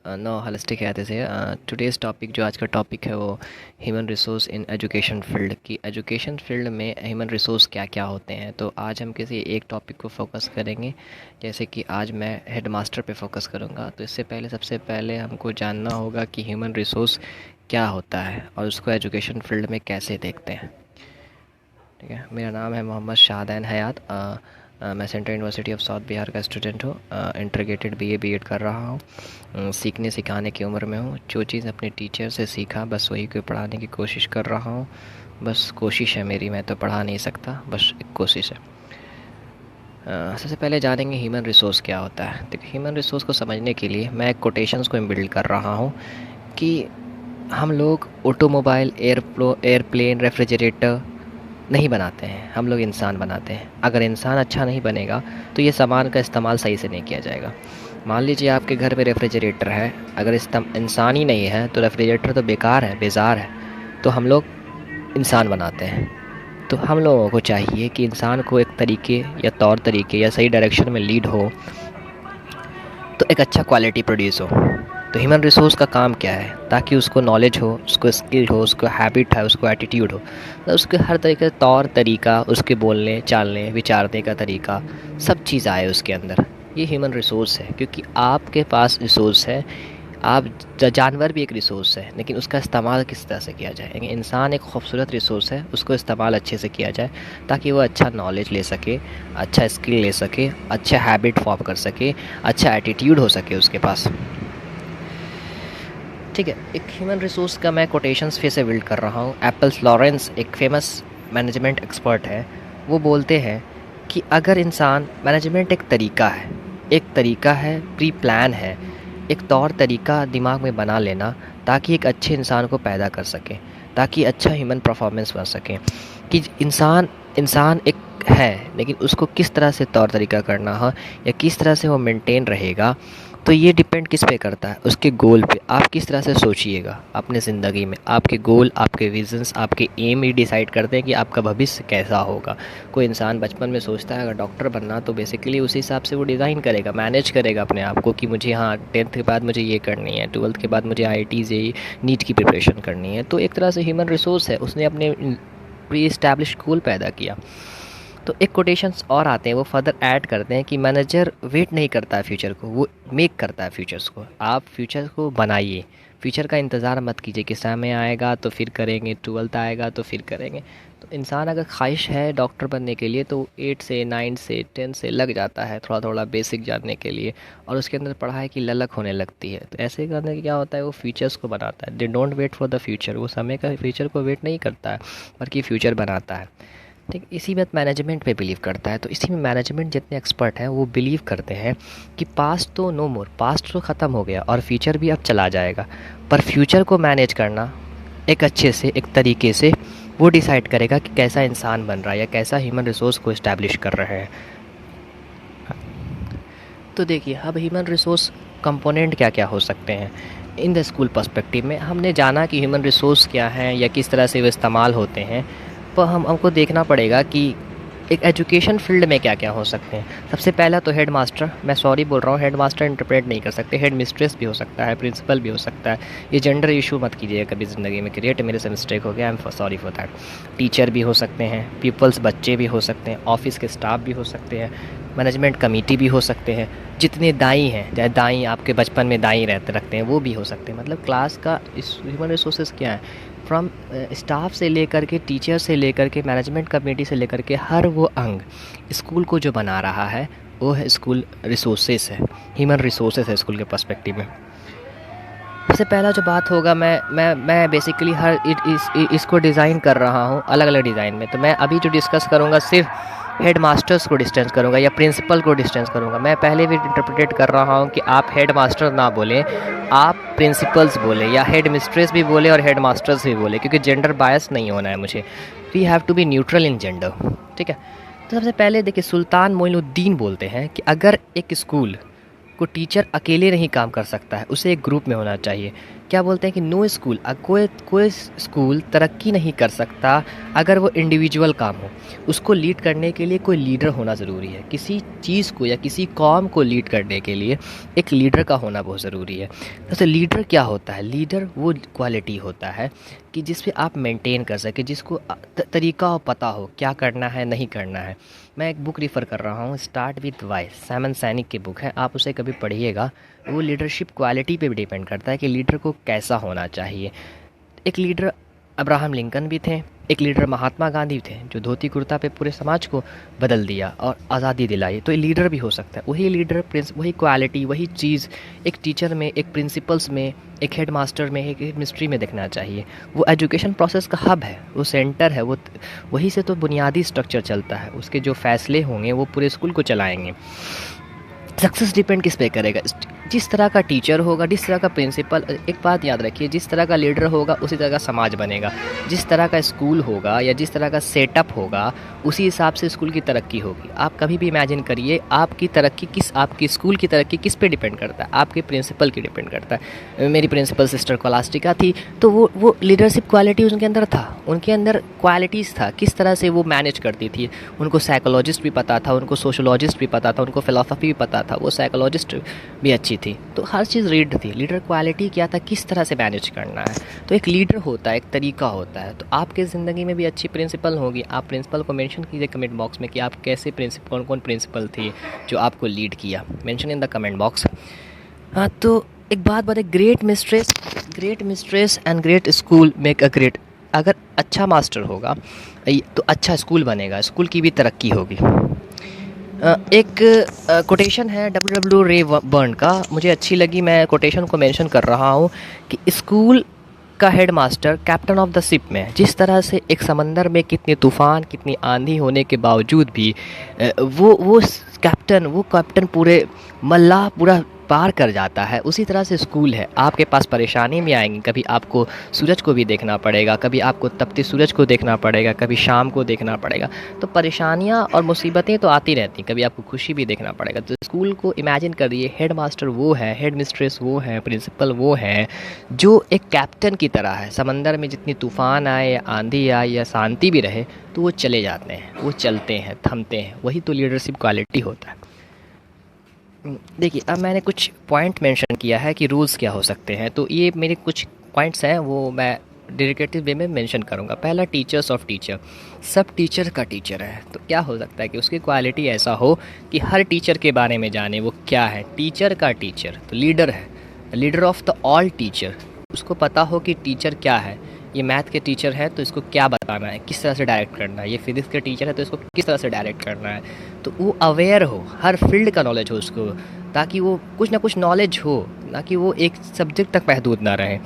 No holistic है जैसे today's topic जो आज का टॉपिक है वो human resource in education field की एजुकेशन फील्ड में ह्यूमन रिसोर्स क्या क्या होते हैं। तो आज हम किसी एक टॉपिक को फोकस करेंगे, जैसे कि आज मैं हेड मास्टर पे फोकस करूँगा। तो इससे पहले सबसे पहले हमको जानना होगा कि ह्यूमन रिसोर्स क्या होता है और उसको एजुकेशन फील्ड में कैसे देखते हैं। ठीक है, मेरा नाम है मोहम्मद शाहदैन हयात। मैं central university of south Bihar का स्टूडेंट हूँ। इंटीग्रेटेड बीए बीएड कर रहा हूँ। सीखने सिखाने की उम्र में हूँ। जो चीज़ अपने टीचर से सीखा बस वही को पढ़ाने की कोशिश कर रहा हूँ। बस कोशिश है मेरी, मैं तो पढ़ा नहीं सकता, बस एक कोशिश है। सबसे पहले जानेंगे ह्यूमन रिसोर्स क्या होता है। तो ह्यूमन रिसोर्स को समझने के लिए मैं कोटेशंस को बिल्ड कर रहा हूँ कि हम लोग ऑटोमोबाइल, एयरप्लेन, रेफ्रिजरेटर नहीं बनाते हैं, हम लोग इंसान बनाते हैं। अगर इंसान अच्छा नहीं बनेगा तो ये सामान का इस्तेमाल सही से नहीं किया जाएगा। मान लीजिए आपके घर में रेफ्रिजरेटर है, अगर इंसान ही नहीं है तो रेफ्रिजरेटर तो बेकार है, बेजार है। तो हम लोग इंसान बनाते हैं। तो हम लोगों को चाहिए कि इंसान को एक तरीके या तौर तरीके या सही डायरेक्शन में लीड हो तो एक अच्छा क्वालिटी प्रोड्यूस हो। तो ह्यूमन रिसोर्स का काम क्या है, ताकि उसको नॉलेज हो, उसको स्किल हो, उसको हैबिट है, उसको एटीट्यूड हो, तो उसके हर तरीके से तौर तरीका, उसके बोलने चालने विचारने का तरीका, सब चीज़ आए उसके अंदर। ये ह्यूमन रिसोर्स है, क्योंकि आपके पास रिसोर्स है। आप जानवर भी एक रिसोर्स है, लेकिन उसका इस्तेमाल किस तरह से किया जाए। इंसान एक खूबसूरत रिसोर्स है, उसको इस्तेमाल अच्छे से किया जाए ताकि वो अच्छा नॉलेज ले सके, अच्छा स्किल ले सके, अच्छा हैबिट फॉर्म कर सके, अच्छा एटीट्यूड हो सके उसके पास। ठीक है, एक ह्यूमन रिसोर्स का मैं कोटेशंस फिर से बिल्ड कर रहा हूँ। एप्पल्स लॉरेंस एक फेमस मैनेजमेंट एक्सपर्ट है। वो बोलते हैं कि अगर इंसान मैनेजमेंट एक तरीका है, प्री प्लान है, एक तौर तरीका दिमाग में बना लेना ताकि एक अच्छे इंसान को पैदा कर सके, ताकि अच्छा ह्यूमन परफॉर्मेंस बन सके। कि इंसान इंसान एक है, लेकिन उसको किस तरह से तौर तरीका करना है या किस तरह से वो मेंटेन रहेगा, तो ये डिपेंड किस पे करता है, उसके गोल पे। आप किस तरह से सोचिएगा अपने ज़िंदगी में, आपके गोल, आपके विजन्स, आपके एम ही डिसाइड करते हैं कि आपका भविष्य कैसा होगा। कोई इंसान बचपन में सोचता है अगर डॉक्टर बनना, तो बेसिकली उसी हिसाब से वो डिज़ाइन करेगा, मैनेज करेगा अपने आप को कि मुझे, हाँ, 10th के बाद मुझे ये करनी है, 12th के बाद मुझे IIT JEE नीट की प्रिपरेशन करनी है। तो एक तरह से ह्यूमन रिसोर्स है, उसने अपने प्री इस्टेब्लिश गोल पैदा किया। तो एक कोटेशंस और आते हैं, वो फर्दर ऐड करते हैं कि मैनेजर वेट नहीं करता है फ्यूचर को, वो मेक करता है फ्यूचर्स को। आप फ्यूचर को बनाइए, फ्यूचर का इंतज़ार मत कीजिए कि समय आएगा तो फिर करेंगे, 12th आएगा तो फिर करेंगे। तो इंसान अगर ख्वाहिश है डॉक्टर बनने के लिए तो 8 से 9 से 10 से लग जाता है थोड़ा थोड़ा बेसिक जानने के लिए, और उसके अंदर पढ़ाई की ललक होने लगती है। तो ऐसे करने के क्या होता है, वो फ्यूचर्स को बनाता है। They don't wait for the future, वो समय का फ्यूचर को वेट नहीं करता है बल्कि फ्यूचर बनाता है। ठीक, इसी बात मैनेजमेंट पे बिलीव करता है। तो इसी में मैनेजमेंट जितने एक्सपर्ट हैं वो बिलीव करते हैं कि पास्ट तो नो मोर, पास्ट तो ख़त्म हो गया और फ्यूचर भी अब चला जाएगा, पर फ्यूचर को मैनेज करना एक अच्छे से, एक तरीके से वो डिसाइड करेगा कि कैसा इंसान बन रहा है या कैसा ह्यूमन रिसोर्स को इस्टेब्लिश कर रहे हैं। तो देखिए, अब ह्यूमन रिसोर्स कंपोनेंट क्या क्या हो सकते हैं। इन द स्कूल पर्सपेक्टिव में हमने जाना कि ह्यूमन रिसोर्स क्या हैं या किस तरह से वो इस्तेमाल होते हैं, पर हमको देखना पड़ेगा कि एक एजुकेशन फील्ड में क्या क्या हो सकते हैं। सबसे पहला तो हेड मास्टर, मैं सॉरी बोल रहा हूँ, हेड मास्टर इंटरप्रेट नहीं कर सकते, हेड मिस्ट्रेस भी हो सकता है, प्रिंसिपल भी हो सकता है। ये जेंडर इशू मत कीजिएगा कभी ज़िंदगी में क्रिएट, मेरे से मिस्टेक हो गया, I am sorry for that. Teacher भी हो सकते हैं, पीपल्स बच्चे भी हो सकते हैं, ऑफिस के स्टाफ भी हो सकते हैं, मैनेजमेंट कमेटी भी हो सकते हैं, जितने दाई हैं, चाहे दाई आपके बचपन में दाई रखते हैं वो भी हो सकते हैं। मतलब क्लास का इस ह्यूमन रिसोर्सेज क्या है, फ्रॉम स्टाफ से लेकर के, टीचर से लेकर के, मैनेजमेंट कमेटी से लेकर के, हर वो अंग स्कूल को जो बना रहा है वो है स्कूल रिसोर्सेज है, ह्यूमन रिसोर्सेज है स्कूल के पर्सपेक्टिव में। सबसे पहला जो बात होगा, मैं बेसिकली इसको डिज़ाइन कर रहा हूँ अलग अलग डिज़ाइन में। तो मैं अभी जो डिस्कस करूँगा सिर्फ हेड मास्टर्स को डिस्टेंस करूँगा या प्रिंसिपल को डिस्टेंस करूँगा। मैं पहले भी इंटरप्रेट कर रहा हूँ कि आप हेड मास्टर ना बोलें, आप प्रिंसिपल्स बोले या हेड मिस्ट्रेस भी बोले और हेड मास्टर्स भी बोले, क्योंकि जेंडर बायस नहीं होना है मुझे। We have to be neutral in gender. ठीक है, तो सबसे पहले देखिए, सुल्तान मोइनुद्दीन बोलते हैं कि अगर एक स्कूल को टीचर अकेले नहीं काम कर सकता है, उसे एक ग्रुप में होना चाहिए। क्या बोलते हैं कि नो स्कूल, कोई कोई स्कूल तरक्की नहीं कर सकता अगर वो इंडिविजुअल काम हो। उसको लीड करने के लिए कोई लीडर होना ज़रूरी है। किसी चीज़ को या किसी कौम को लीड करने के लिए एक लीडर का होना बहुत ज़रूरी है। तो लीडर क्या होता है? लीडर वो क्वालिटी होता है कि जिस पे आप मेंटेन कर सके, जिसको तरीका पता हो क्या करना है नहीं करना है। मैं एक बुक रेफ़र कर रहा हूँ, स्टार्ट विथ वाई, साइमन सैनिक की बुक है, आप उसे कभी पढ़िएगा। वो लीडरशिप क्वालिटी पे भी डिपेंड करता है कि लीडर को कैसा होना चाहिए। एक लीडर अब्राहम लिंकन भी थे, एक लीडर महात्मा गांधी थे जो धोती कुर्ता पे पूरे समाज को बदल दिया और आज़ादी दिलाई। तो ये लीडर भी हो सकता है। वही लीडर, वही क्वालिटी, वही चीज़ एक टीचर में, एक प्रिंसिपल्स में, एक हेड मास्टर में, एक मिनिस्ट्री में देखना चाहिए। वो एजुकेशन प्रोसेस का हब है, वो सेंटर है, वो वहीं से तो बुनियादी स्ट्रक्चर चलता है। उसके जो फैसले होंगे वो पूरे स्कूल को चलाएंगे। सक्सेस डिपेंड किस पे करेगा? जिस तरह का टीचर होगा, जिस तरह का प्रिंसिपल, एक बात याद रखिए, जिस तरह का लीडर होगा उसी तरह का समाज बनेगा। जिस तरह का स्कूल होगा या जिस तरह का सेटअप होगा उसी हिसाब से स्कूल की तरक्की होगी। आप कभी भी इमेजिन करिए, आपकी तरक्की आपकी स्कूल की तरक्की किस पे डिपेंड करता है? आपके प्रिंसिपल की डिपेंड करता है। मेरी प्रिंसिपल सिस्टर कोलास्टिका थी, तो वो लीडरशिप क्वालिटी उनके अंदर था, उनके अंदर क्वालिटीज़ था, किस तरह से वो मैनेज करती थी। उनको साइकोलॉजिस्ट भी पता था, उनको सोशोलॉजिस्ट भी पता था, उनको फ़िलासफ़ी भी पता था, वो साइकोलॉजिस्ट भी अच्छी थी। तो हर चीज़ रीड थी। लीडर क्वालिटी क्या था? किस तरह से मैनेज करना है। तो एक लीडर होता है, एक तरीका होता है। तो आपके ज़िंदगी में भी अच्छी प्रिंसिपल होगी। आप प्रिंसिपल को मेंशन कीजिए कमेंट बॉक्स में कि आप कैसे प्रिंसिपल, कौन कौन प्रिंसिपल थी जो आपको लीड किया। Mention in the comment box. हाँ, तो एक बात बताए, great mistress and great school make a great. अगर अच्छा मास्टर होगा तो अच्छा स्कूल बनेगा, स्कूल की भी तरक्की होगी। एक कोटेशन है डब्ल्यू रे बर्न का, मुझे अच्छी लगी, मैं कोटेशन को मेंशन कर रहा हूँ कि स्कूल का head master captain of the ship में। जिस तरह से एक समंदर में कितने तूफ़ान, कितनी आंधी होने के बावजूद भी वो कैप्टन पूरे मल्लाह पूरा पार कर जाता है, उसी तरह से स्कूल है। आपके पास परेशानी में आएंगी, कभी आपको सूरज को भी देखना पड़ेगा, कभी आपको तपते सूरज को देखना पड़ेगा, कभी शाम को देखना पड़ेगा। तो परेशानियां और मुसीबतें तो आती रहती, कभी आपको खुशी भी देखना पड़ेगा। तो स्कूल को इमेजिन करिए, हेड मास्टर वो है, हेड मिस्ट्रेस वो है, प्रिंसिपल वो है जो एक कैप्टन की तरह है। समंदर में जितनी तूफ़ान आए या आंधी आए या शांति भी रहे तो वो चले जाते हैं, वो चलते हैं, थमते हैं। वही तो लीडरशिप क्वालिटी होता है। देखिए, अब मैंने कुछ पॉइंट मेंशन किया है कि रूल्स क्या हो सकते हैं। तो ये मेरे कुछ पॉइंट्स हैं, वो मैं डेडिकेटेड वे में मेंशन करूँगा। पहला, टीचर्स ऑफ टीचर। सब टीचर का टीचर है, तो क्या हो सकता है कि उसकी क्वालिटी ऐसा हो कि हर टीचर के बारे में जाने वो क्या है। टीचर का टीचर तो लीडर है, leader of the all teacher. उसको पता हो कि टीचर क्या है। ये मैथ के टीचर है तो इसको क्या बताना है, किस तरह से डायरेक्ट करना है। ये फिजिक्स के टीचर है तो इसको किस तरह से डायरेक्ट करना है। तो वो अवेयर हो, हर फील्ड का नॉलेज हो उसको, ताकि वो कुछ ना कुछ नॉलेज हो, ना कि वो एक सब्जेक्ट तक महदूद ना रहे।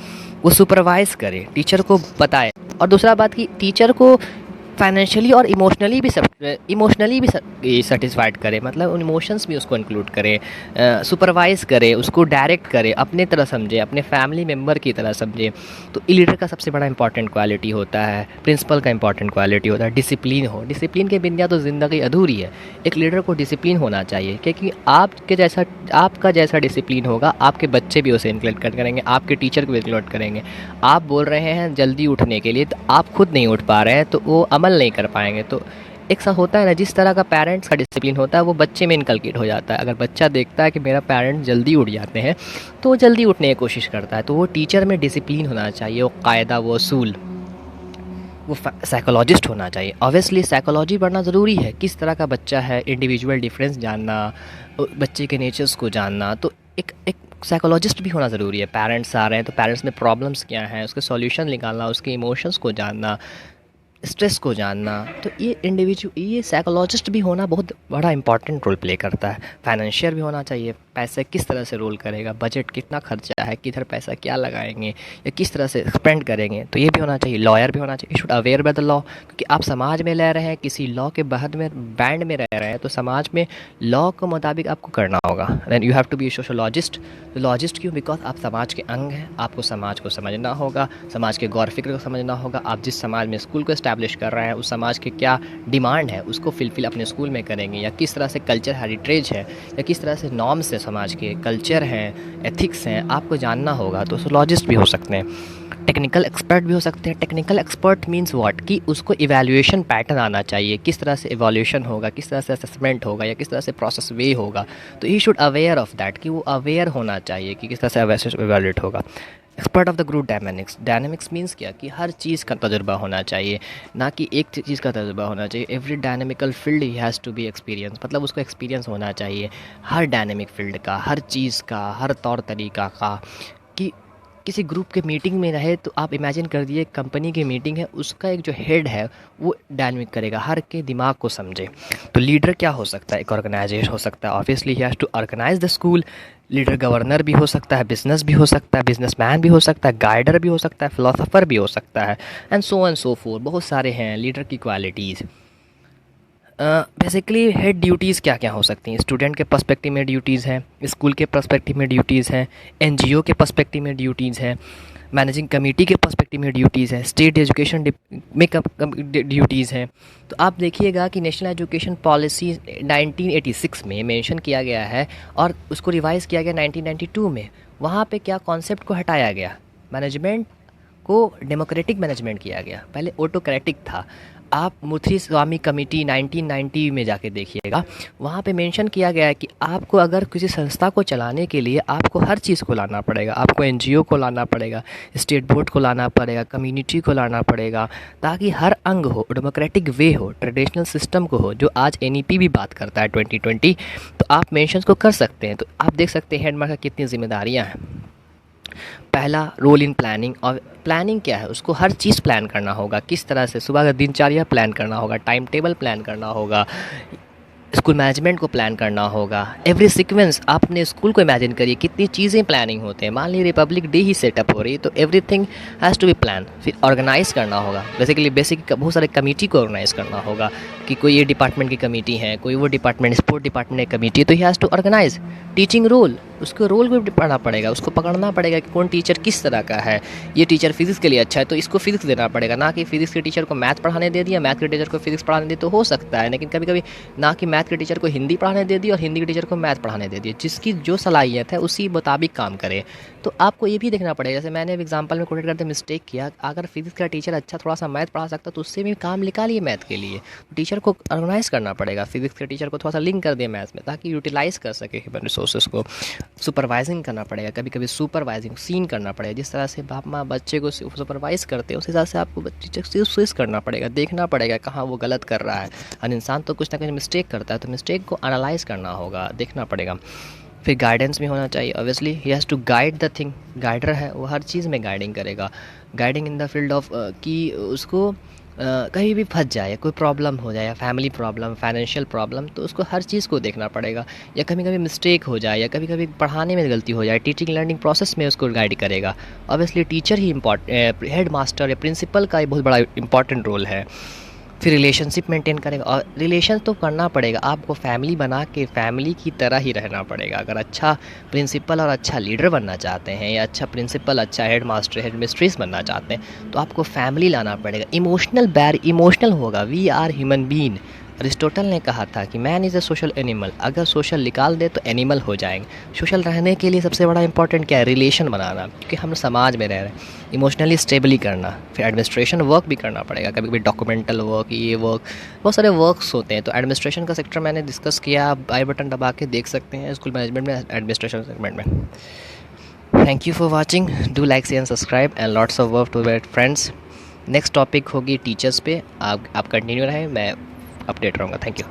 वो सुपरवाइज़ करे, टीचर को बताए। और दूसरा बात कि टीचर को फाइनेंशियली और इमोशनली भी सेटिस्फाइड करे, मतलब उन इमोशंस भी उसको इंक्लूड करे, सुपरवाइज़ करे, उसको डायरेक्ट करे, अपने तरह समझे, अपने फैमिली मेम्बर की तरह समझे। तो लीडर का सबसे बड़ा इंपॉर्टेंट क्वालिटी होता है। प्रिंसिपल का इंपॉर्टेंट क्वालिटी होता है डिसिप्लिन हो। डिसिप्लिन के बिना तो ज़िंदगी अधूरी है। एक लीडर को डिसिप्लिन होना चाहिए, क्योंकि आपका जैसा डिसिप्लिन होगा, आपके बच्चे भी उसे इंक्लूड करेंगे, आपके टीचर को भी इंक्लूड करेंगे। आप बोल रहे हैं जल्दी उठने के लिए, तो आप खुद नहीं उठ पा रहे हैं तो वो अमल नहीं कर पाएंगे। तो एक सा होता है ना, जिस तरह का पेरेंट्स का डिसिप्लिन होता है वो बच्चे में इनकलकेट हो जाता है। अगर बच्चा देखता है कि मेरा पेरेंट्स जल्दी उठ जाते हैं तो वो जल्दी उठने की कोशिश करता है। तो वो टीचर में डिसिप्लिन होना चाहिए, वो कायदा, वो असूल। वो साइकोलॉजिस्ट होना चाहिए। ऑब्वियसली साइकोलॉजी पढ़ना ज़रूरी है, किस तरह का बच्चा है, इंडिविजुअल डिफरेंस जानना, बच्चे के नेचर्स को जानना। तो एक साइकोलॉजिस्ट भी होना ज़रूरी है। पेरेंट्स आ रहे हैं तो पेरेंट्स में प्रॉब्लम्स क्या हैं, उसके सॉल्यूशन निकालना, उसके इमोशंस को जानना, स्ट्रेस को जानना। तो ये साइकोलॉजिस्ट भी होना बहुत बड़ा इंपॉर्टेंट रोल प्ले करता है। फाइनेंशियर भी होना चाहिए, पैसे किस तरह से रोल करेगा, बजट कितना खर्चा है, किधर पैसा क्या लगाएंगे या किस तरह से स्पेंड करेंगे, तो ये भी होना चाहिए। लॉयर भी होना चाहिए, should aware by the law, क्योंकि आप समाज में रह रहे हैं, किसी लॉ के बैंड में रह रहे हैं, तो समाज में लॉ के मुताबिक आपको करना होगा। Then you have to be sociologist. लॉजिस्ट क्यों? बिकॉज आप समाज के अंग हैं, आपको समाज को समझना होगा, समाज के गौर फिक्र को समझना होगा। आप जिस समाज में स्कूल को इस्टेब्लिश कर रहे हैं, उस समाज के क्या डिमांड है उसको फिलफिल अपने स्कूल में करेंगे, या किस तरह से कल्चर हेरिटेज है या किस तरह से नॉर्म्स है, समाज के कल्चर हैं, एथिक्स हैं, आपको जानना होगा। तो सोशोलॉजिस्ट भी हो सकते हैं, टेक्निकल एक्सपर्ट भी हो सकते हैं। टेक्निकल एक्सपर्ट मींस व्हाट, कि उसको इवैल्यूएशन पैटर्न आना चाहिए, किस तरह से इवैल्यूएशन होगा, किस तरह से असेसमेंट होगा या किस तरह से प्रोसेस वे होगा। तो he should aware of that, कि वो अवेयर होना चाहिए कि किस तरह से इवैल्यूएट होगा। Expert of the group dynamics, dynamics means क्या, कि हर चीज़ का तजुर्बा होना चाहिए, ना कि एक चीज़ का तजुर्बा होना चाहिए। Every dynamical field he has to be experience, मतलब उसको एक्सपीरियंस होना चाहिए हर डायनामिक फील्ड का, हर चीज़ का, हर तौर तरीक़ा का। कि किसी ग्रुप के मीटिंग में रहे तो आप इमेजिन कर दिए कंपनी की मीटिंग है, उसका एक जो हेड है वो डायनामिक करेगा, हर के दिमाग को समझे। तो लीडर क्या हो सकता है, एक ऑर्गेनाइजेशन हो सकता है, obviously he has to organize the school. Leader governor भी हो सकता है, बिजनेस भी हो सकता है, बिजनेसमैन भी हो सकता है, गाइडर भी हो सकता है, फिलोसोफर भी हो सकता है, एंड सो फोर। बहुत सारे हैं लीडर की क्वालिटीज़। बेसिकली हेड ड्यूटीज़ क्या क्या हो सकती हैं, स्टूडेंट के पर्सपेक्टिव में ड्यूटीज़ हैं, स्कूल के पर्सपेक्टिव में ड्यूटीज़ हैं, एनजीओ के पर्सपेक्टिव में ड्यूटीज़ हैं, मैनेजिंग कमेटी के पर्सपेक्टिव में ड्यूटीज़ हैं, स्टेट एजुकेशन में ड्यूटीज़ हैं। तो आप देखिएगा कि नेशनल एजुकेशन पॉलिसी 1986 में मेंशन किया गया है और उसको रिवाइज़ किया गया 1992 में। वहाँ पे क्या कॉन्सेप्ट को हटाया गया, मैनेजमेंट को डेमोक्रेटिक मैनेजमेंट किया गया, पहले ऑटोक्रेटिक था। आप मुथुस्वामी कमेटी 1990 में जाके देखिएगा, वहाँ पे मेंशन किया गया है कि आपको अगर किसी संस्था को चलाने के लिए आपको हर चीज़ को लाना पड़ेगा, आपको एनजीओ को लाना पड़ेगा, स्टेट बोर्ड को लाना पड़ेगा, कम्युनिटी को लाना पड़ेगा, ताकि हर अंग हो, डेमोक्रेटिक वे हो, ट्रेडिशनल सिस्टम को हो, जो आज एनईपी भी बात करता है 2020। तो आप मेंशन को कर सकते हैं। तो आप देख सकते हैं हेडमास्टर की कितनी जिम्मेदारियाँ हैं। पहला रोल इन प्लानिंग, और प्लानिंग क्या है, उसको हर चीज़ प्लान करना होगा, किस तरह से सुबह का दिनचर्या प्लान करना होगा, टाइम टेबल प्लान करना होगा, स्कूल मैनेजमेंट को प्लान करना होगा, एवरी सीक्वेंस। आप अपने स्कूल को इमेजिन करिए कितनी चीज़ें प्लानिंग होते हैं। मान लीजिए रिपब्लिक डे ही सेटअप हो रही है तो everything has to be plan. फिर ऑर्गेनाइज करना होगा, बेसिक बहुत सारे कमेटी को ऑर्गेनाइज करना होगा, कि कोई ये डिपार्टमेंट की कमेटी है, कोई वो डिपार्टमेंट, स्पोर्ट डिपार्टमेंट की कमेटी है, तो he has to organize. Teaching role, उसको रोल भी पढ़ना पड़ेगा, उसको पकड़ना पड़ेगा कि कौन टीचर किस तरह का है। ये टीचर फिजिक्स के लिए अच्छा है तो इसको फिजिक्स देना पड़ेगा, ना कि फिजिक्स के टीचर को मैथ पढ़ाने दे दिया, मैथ के टीचर को फिजिक्स पढ़ाने दे, तो हो सकता है। लेकिन कभी कभी ना कि मैथ के टीचर को हिंदी पढ़ाने दे दी और हिंदी के टीचर को मैथ पढ़ाने दे दिया, जिसकी जो सलाहियत है उसी मुताबिक काम करे। तो आपको ये भी देखना पड़ेगा, जैसे मैंने एग्जांपल में कोटेट करते मिस्टेक किया, अगर फिजिक्स का टीचर अच्छा थोड़ा सा मैथ पढ़ा सकता तो उससे भी काम निकालिए मैथ के लिए। टीचर को ऑर्गेनाइज करना पड़ेगा, फिजिक्स के टीचर को थोड़ा सा लिंक कर दिया मैथ्स में, ताकि यूटिलाइज़ कर सके ह्यूमन रिसोर्सेज को। सुपरवाइजिंग करना पड़ेगा, कभी कभी सुपरवाइजिंग सीन करना पड़ेगा, जिस तरह से बाप माँ बच्चे को सुपरवाइज़ करते हैं उस हिसाब से आपको टीचर से स्विच करना पड़ेगा, देखना पड़ेगा कहाँ वो गलत कर रहा है। और इंसान तो कुछ ना कुछ मिस्टेक करता है, तो मिस्टेक को एनालाइज करना होगा, देखना पड़ेगा। फिर गाइडेंस भी होना चाहिए, obviously he has to guide the thing. Guider है वो हर चीज़ में गाइडिंग करेगा, guiding in the field of कि उसको कहीं भी फंस जाए, कोई प्रॉब्लम हो जाए, या फैमिली प्रॉब्लम, फाइनेंशियल प्रॉब्लम, तो उसको हर चीज़ को देखना पड़ेगा। या कभी कभी मिस्टेक हो जाए, या कभी कभी पढ़ाने में गलती हो जाए, टीचिंग लर्निंग प्रोसेस में उसको गाइड करेगा। ऑब्वियसली टीचर ही हेड मास्टर या प्रिंसिपल का बहुत बड़ा इंपॉर्टेंट रोल है। फिर रिलेशनशिप मेंटेन करेगा, और रिलेशन तो करना पड़ेगा, आपको फैमिली बना के फैमिली की तरह ही रहना पड़ेगा। अगर अच्छा प्रिंसिपल और अच्छा लीडर बनना चाहते हैं, या अच्छा प्रिंसिपल, अच्छा हेड मास्टर, हेड मिस्ट्रेस बनना चाहते हैं, तो आपको फैमिली लाना पड़ेगा। इमोशनल होगा, we are human being. Aristotle ने कहा था कि man is a social animal, अगर सोशल निकाल दे तो एनिमल हो जाएंगे। सोशल रहने के लिए सबसे बड़ा इंपॉर्टेंट क्या है, रिलेशन बनाना, क्योंकि हम समाज में रह रहे हैं। इमोशनली स्टेबली करना, फिर एडमिनिस्ट्रेशन वर्क भी करना पड़ेगा, कभी कभी डॉक्यूमेंटल वर्क, ये वर्क, बहुत सारे वर्क्स होते हैं। तो एडमिनिस्ट्रेशन का सेक्टर मैंने डिस्कस किया, आप आई बटन दबा के देख सकते हैं, स्कूल मैनेजमेंट में, एडमिनिस्ट्रेशन सेगमेंट में। Thank you for watching, do like, share and subscribe and lots of work to मेरे फ्रेंड्स। नेक्स्ट टॉपिक होगी टीचर्स पे, आप कंटिन्यू रहें, मैं अपडेट रहूँगा। Thank you.